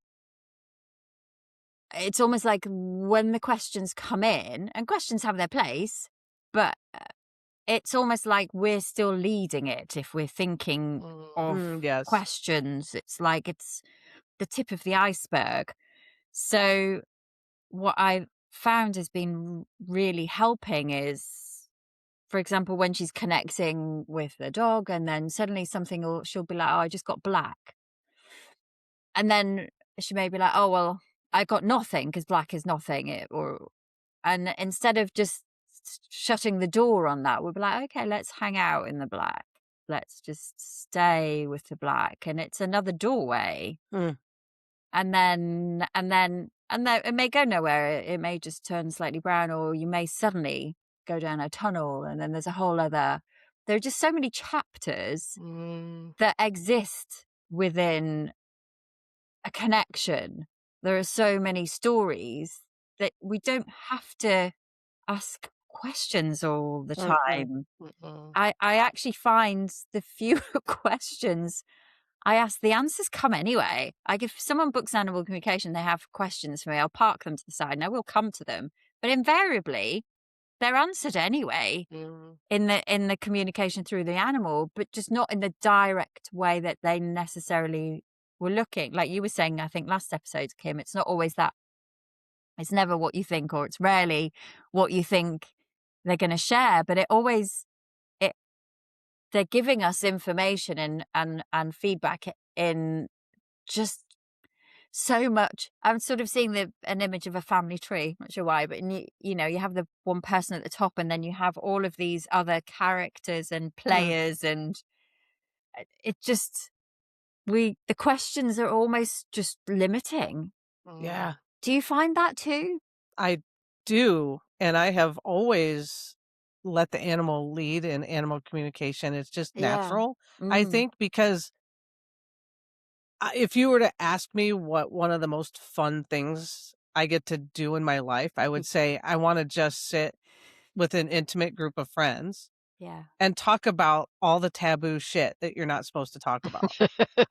it's almost like when the questions come in, and questions have their place, but it's almost like we're still leading it if we're thinking mm, of yes, questions. It's like it's the tip of the iceberg. So what I've found has been really helping is, for example, when she's connecting with the dog, and then suddenly she'll be like, "Oh, I just got black," and then she may be like, "Oh, well, I got nothing because black is nothing," and instead of just shutting the door on that, we'll be like, "Okay, let's hang out in the black. Let's just stay with the black," and it's another doorway. Mm. And then it may go nowhere. It may just turn slightly brown, or you may suddenly go down a tunnel, and then there's a whole other. There are just so many chapters Mm. that exist within a connection. There are so many stories that we don't have to ask questions all the Mm-mm. time. Mm-mm. I actually find the fewer questions I ask, the answers come anyway. Like if someone books animal communication, they have questions for me, I'll park them to the side and I will come to them. But invariably, they're answered anyway Mm. in the communication through the animal, but just not in the direct way that they necessarily were looking. Like you were saying, I think last episode, Kim, it's not always that. It's never what you think, or it's rarely what you think they're going to share, but it they're giving us information and feedback in just so much. I'm sort of seeing an image of a family tree, not sure why, but you have the one person at the top, and then you have all of these other characters and Mm. players, and it just the questions are almost just limiting. Yeah, Mm. Do you find that too? I do. And I have always let the animal lead in animal communication. It's just Yeah. natural, I Mm. think, because if you were to ask me what one of the most fun things I get to do in my life, I would say I want to just sit with an intimate group of friends Yeah. and talk about all the taboo shit that you're not supposed to talk about.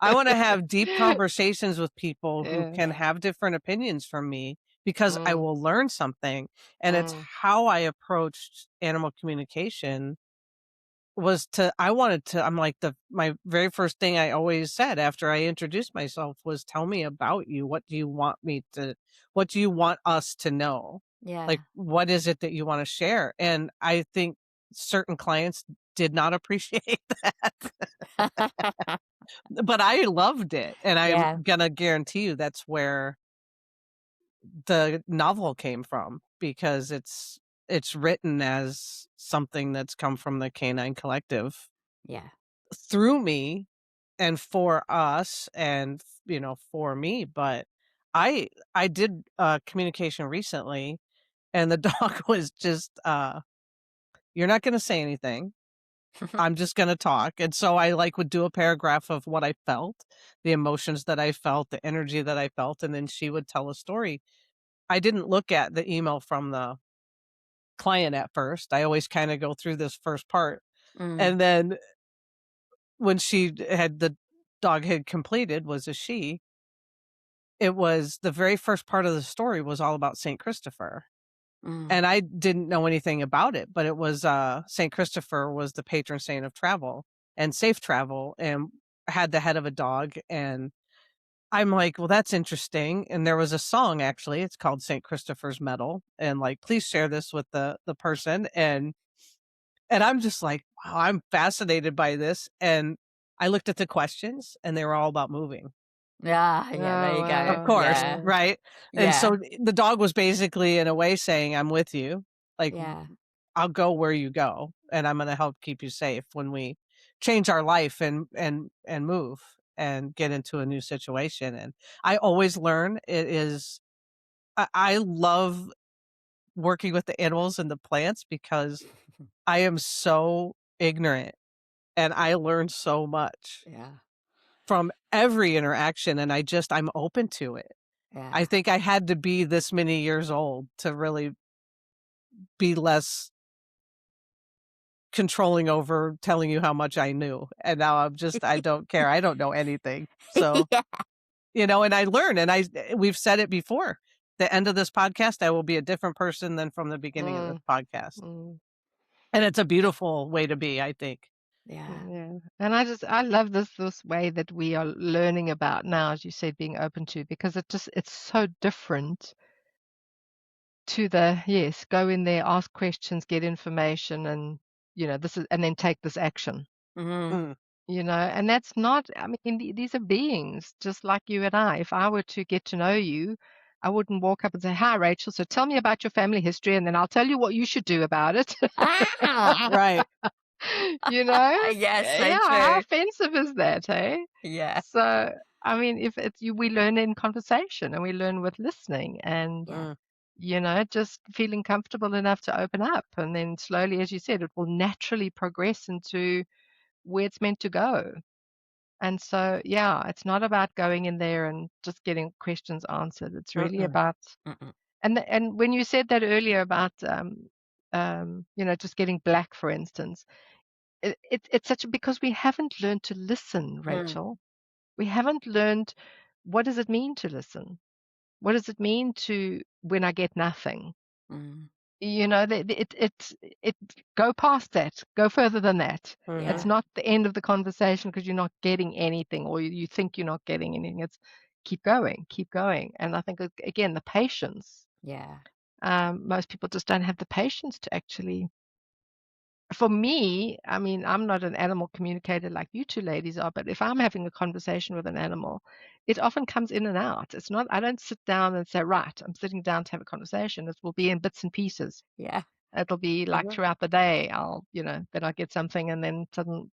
I want to have deep conversations with people who Yeah. can Yeah. have different opinions from me because I Mm. will learn something. And it's Mm. how I approached animal communication I'm like, my very first thing I always said after I introduced myself was, tell me about you. What do you want us to know? Like, Yeah. what is it that you want to share? And I think certain clients did not appreciate that, but I loved it. And I'm Yeah. gonna guarantee you that's where the novel came from, because it's written as something that's come from the canine collective Yeah. through me and for us and, for me. But I did communication recently, and the dog was just you're not going to say anything. I'm just going to talk. And so I would do a paragraph of what I felt, the emotions that I felt, the energy that I felt, and then she would tell a story. I didn't look at the email from the client at first. I always kind of go through this first part. Mm. And then when the dog had completed, was a she, it was the very first part of the story was all about Saint Christopher. Mm. And I didn't know anything about it, but it was Saint Christopher was the patron saint of travel and safe travel, and had the head of a dog. And I'm like, well, that's interesting. And there was a song, actually, it's called Saint Christopher's Medal, and like, please share this with the person. And I'm just like, wow, I'm fascinated by this. And I looked at the questions, and they were all about moving. Yeah. Yeah. There Oh, you Of go. wow. course, Yeah. Yeah. right? And Yeah. so the dog was basically, in a way, saying, "I'm with you. Like, Yeah. I'll go where you go, and I'm gonna help keep you safe when we change our life and move and get into a new situation." And I always learn. I love working with the animals and the plants because I am so ignorant, and I learn so much Yeah. from every interaction, and I'm open to it. Yeah. I think I had to be this many years old to really be less controlling over telling you how much I knew. And now I don't care. I don't know anything. So, Yeah. and I learn, and we've said it before. The end of this podcast, I will be a different person than from the beginning of this Mm. podcast. Mm. And it's a beautiful way to be, I think. Yeah. Yeah. And I love this way that we are learning about now, as you said, being open to, because it's so different to yes, go in there, ask questions, get information, and this is, and then take this action. Mhm. And that's not, I mean, these are beings just like you and I. If I were to get to know you, I wouldn't walk up and say, "Hi, Rachel, so tell me about your family history, and then I'll tell you what you should do about it." Ah! Right. Yes, so Yeah, how true. offensive is that, hey? Yeah. So, I mean, if it's you, we learn in conversation and we learn with listening and, Yeah. just feeling comfortable enough to open up. And then slowly, as you said, it will naturally progress into where it's meant to go. And so, yeah, it's not about going in there and just getting questions answered. It's really Mm-mm. about, Mm-mm. and when you said that earlier about, just getting black, for instance, it's such because we haven't learned to listen, Mm. Rachel. We haven't learned what does it mean to listen? What does it mean to when I get nothing? Mm. It go past that, go further than that. It's Yeah. not the end of the conversation because you're not getting anything or you think you're not getting anything. It's keep going, keep going. And I think again, the patience. Yeah. Most people just don't have the patience to actually. For me, I mean, I'm not an animal communicator like you two ladies are, but if I'm having a conversation with an animal, it often comes in and out. It's not, I don't sit down and say, right, I'm sitting down to have a conversation. It will be in bits and pieces. Yeah. It'll be like throughout the day, then I get something and then then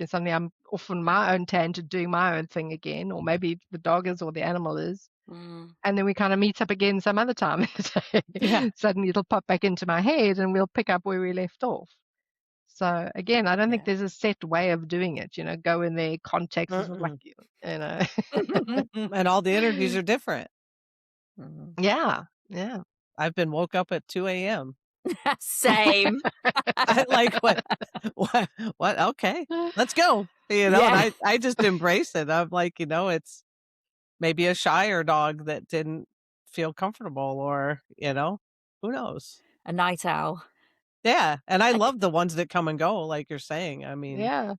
suddenly I'm off on my own tangent doing my own thing again, or maybe the dog is or the animal is. Mm. And then we kind of meet up again some other time in the Yeah. day. Suddenly it'll pop back into my head and we'll pick up where we left off. So again, I don't think Yeah. there's a set way of doing it, go in there, context is like, Mm-mm. And all the energies are different. Mm. yeah, yeah. I've been woke up at 2 a.m. Same. I like what, what? Okay, let's go. And Yeah. I just embrace it. I'm like, it's maybe a shyer dog that didn't feel comfortable, or who knows? A night owl. Yeah, and I I c love the ones that come and go, like you're saying. I mean, Yeah.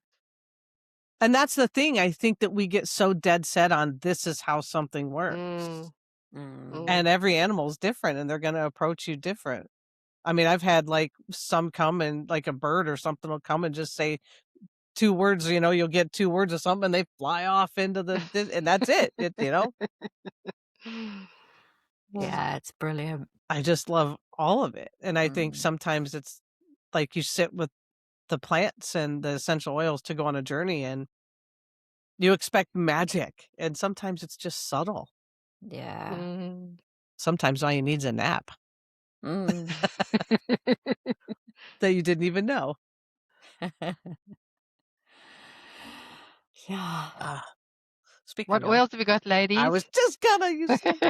and that's the thing. I think that we get so dead set on this is how something Mm, works, Mm. and mm. every animal is different, and they're going to approach you different. I mean, I've had like some come and like a bird or something will come and just say two words. You'll get two words of something, and they fly off into and that's it. Mm, Yeah, it's brilliant. I just love all of it, and I think Mm. sometimes it's like you sit with the plants and the essential oils to go on a journey, and you expect magic, and sometimes it's just subtle. Yeah. mm. Sometimes all you need is a nap Mm. that you didn't even know. Yeah. Ah, What speaking of, oils have we got, I ladies? was just gonna use some.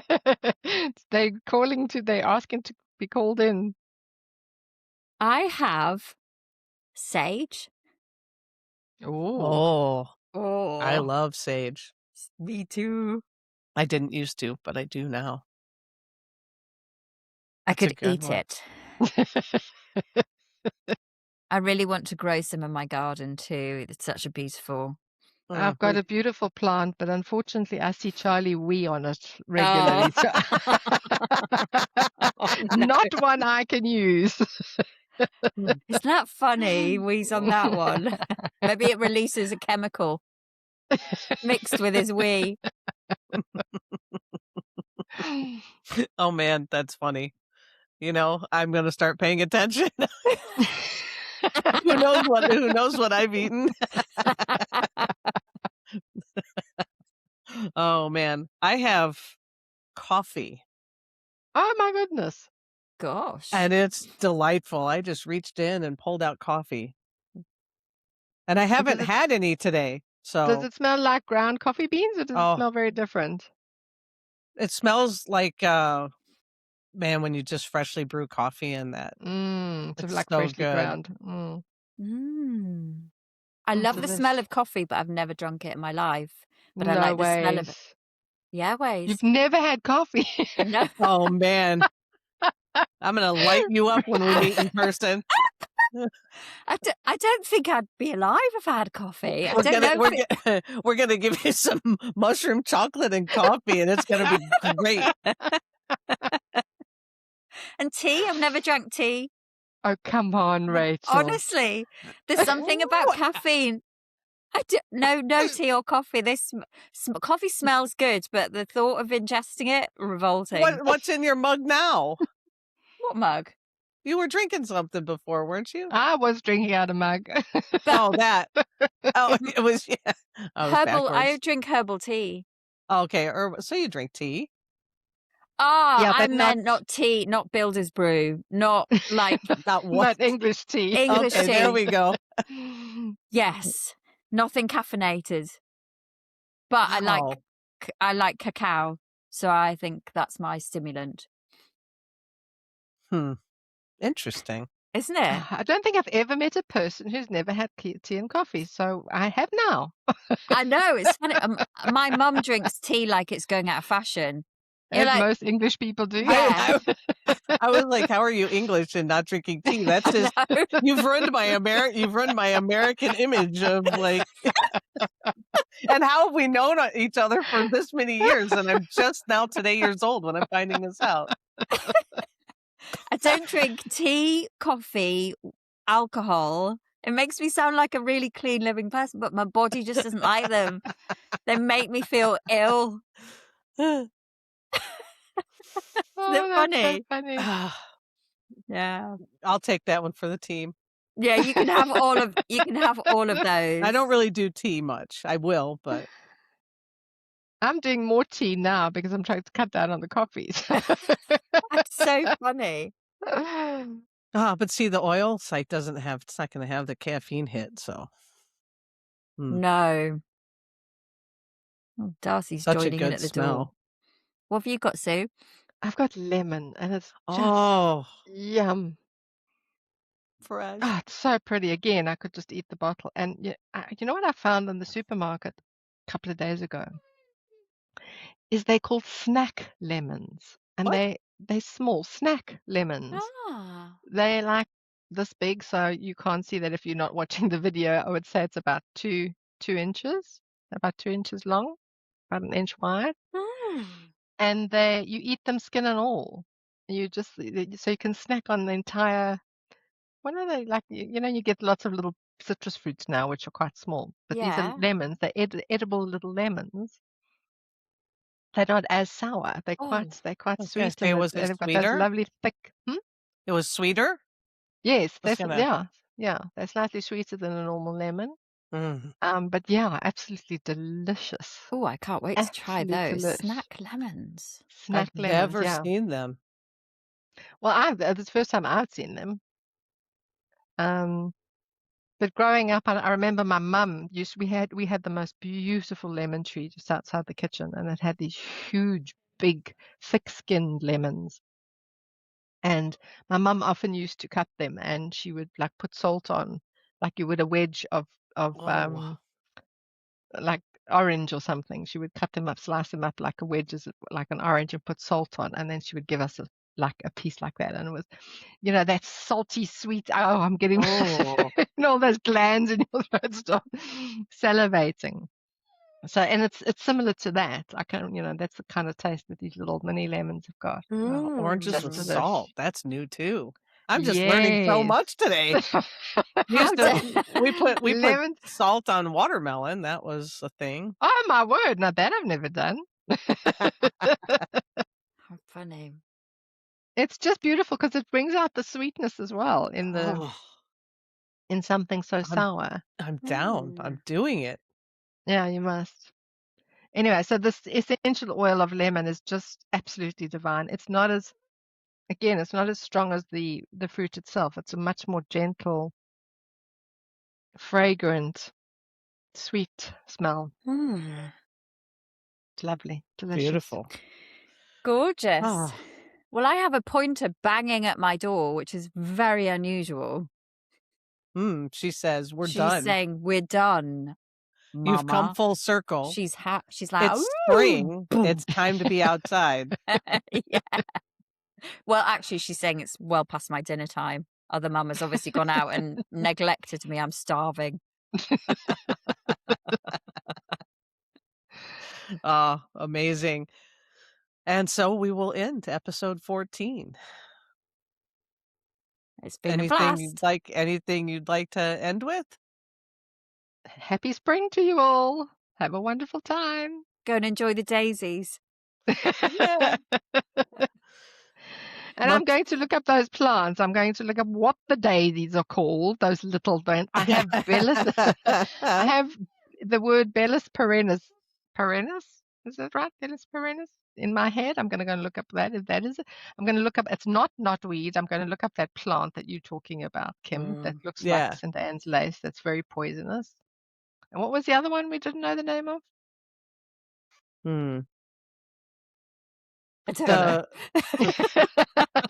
They're asking to be called in. I have sage. Oh, Oh, I Oh, love sage. me too. I didn't used to, but I do now. I That's a could good eat one. it. I really want to grow some in my garden too. It's such a beautiful. I've got a beautiful plant, but unfortunately, I see Charlie wee on it Oh, regularly. So oh no. not one I can use. Isn't that funny? Wheeze on that one. Maybe it releases a chemical mixed with his wee. Oh man, that's funny. I'm gonna start paying attention. Who knows what I've eaten? Oh man. I have coffee, Oh my goodness. Gosh. and it's delightful. I just reached in and pulled out coffee. And I Does haven't it had any today. does So, it smell like ground coffee beans or does it oh, smell very different? it smells like man, when you just freshly brew coffee, and that Sort of it's like so freshly good. ground. Mm. Mm. I Mm, love the smell delish. of coffee, but I've never drunk it in my life. But I No like the smell of it. ways. Yeah, You've ways. never had coffee. No, Oh man, I'm gonna light you up when we meet in person. I don't think I'd be alive if I had coffee. I We're don't gonna know if we're it. gonna we're gonna give you some mushroom chocolate and coffee, and it's gonna be great. And tea, I've never drank tea. Oh, come on, Rachel. Honestly, there's something about caffeine. No tea or coffee. Coffee smells good, but the thought of ingesting it, revolting. What's in your mug now? What mug? You were drinking something before, weren't you? I was drinking out of a mug. Oh, that. Oh, it was, yeah. I was Herbal. I backwards. drink herbal tea. Okay, so you drink tea. Ah, Yeah, I but meant not tea, not Builder's Brew, not like Not what? Not English tea. English Okay, there tea. we go. Yes, nothing caffeinated. But Wow. I like cacao, so I think that's my stimulant, Interesting. isn't it? I don't think I've ever met a person who's never had tea and coffee, so I have now. I know, it's funny. My mum drinks tea like it's going out of fashion. You're As like, most English people do. Yeah. I was like, how are you English and not drinking tea? That's just no. you've ruined my American image of like and how have we known each other for this many years? And I'm just now today years old when I'm finding this out. I don't drink tea, coffee, alcohol. It makes me sound like a really clean living person, but my body just doesn't like them. They make me feel ill. Oh, They're that's so funny. funny. Yeah. I'll take that one for the team. Yeah, you can have all of those. I don't really do tea much. I will, but I'm doing more tea now because I'm trying to cut down on the coffees. That's so funny. but see, the oil site it's not going to have the caffeine hit. So No. Oh, Darcy's such a joining in good at the smell. door. What have you got, Sue? I've got lemon and it's just yum. Fresh. Oh, it's so pretty. Again, I could just eat the bottle. And you know what I found in the supermarket a couple of days ago? Is they're called snack lemons. And What? they're small snack lemons. Ah. They're like this big, so you can't see that if you're not watching the video. I would say it's about 2 inches, about 2 inches long, about an inch wide. And you eat them skin and all. You just so you can snack on the entire. What are they like? You get lots of little citrus fruits now, which are quite small. But these are Yeah. lemons. They're edible little lemons. They're not as sour. They're Oh, quite I was gonna sweet, say, and was it they've got those sweeter? lovely thick. It was sweeter. Yes, I was gonna- yeah. They're slightly sweeter than a normal lemon. Mm. But yeah, absolutely delicious. Oh, I can't wait to try Absolute those. delish. Snack lemons. Snack I've lemons. never Yeah. seen them. Well, this is the first time I've seen them. But growing up, I remember my mum we had the most beautiful lemon tree just outside the kitchen, and it had these huge, big, thick-skinned lemons. And my mum often used to cut them, and she would like put salt on, like you would a wedge of Oh. like orange or something. She would cut them up, slice them up like a wedge, like an orange, and put salt on, and then she would give us a piece like that, and it was, that salty sweet. Oh, I'm getting Oh. and all those glands in your throat start salivating. So, and it's similar to that. I can, that's the kind of taste that these little mini lemons have got. Wow, oranges Just with delish. salt. That's new too. I'm just learning so Yes. much today. We put Lemons. salt on watermelon. That was a thing. Oh my word! Now that I've never done. How funny. It's just beautiful because it brings out the sweetness as well in something so sour. I'm down. I'm doing it. Yeah, you must. Anyway, so this essential oil of lemon is just absolutely divine. It's not as strong as the fruit itself. It's a much more gentle, fragrant, sweet smell. It's lovely, delicious. Beautiful. Gorgeous. Ah. Well, I have a pointer banging at my door, which is very unusual. She says, "We're She's done. saying, "We're done, Mama." You've come full circle. She's like, It's "Ooh, spring. boom." It's time to be outside." Yeah. Well, actually, she's saying it's well past my dinner time. Other mum has obviously gone out and neglected me. I'm starving. Amazing. And so we will end episode 14. It's been a blast. Anything you'd like to end with? Happy spring to you all. Have a wonderful time. Go and enjoy the daisies. Yeah. And I'm going to look up those plants. I'm going to look up what the daisies are called, those little ones. I have I have the word Bellis perennis. Perennis? Is that right? Bellis perennis? In my head. I'm going to go and look up that, if that is it. I'm going to look up, it's not knotweed. I'm going to look up that plant that you're talking about, Kim, that looks like Yeah. St. Anne's lace. That's very poisonous. And what was the other one we didn't know the name of? Hmm. I don't know.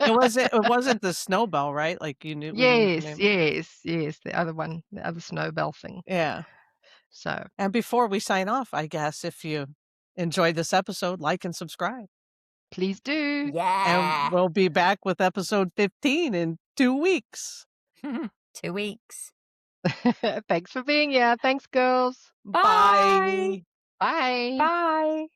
It wasn't the snowbell, right? Like we knew the Yes, name. yes, the other one, the other snowbell thing. Yeah. So, And before we sign off, I guess if you enjoyed this episode, like and subscribe. please do. Yeah. And we'll be back with episode 15 in 2 weeks. 2 weeks. Thanks for being here. Thanks, girls. Bye. Bye. Bye.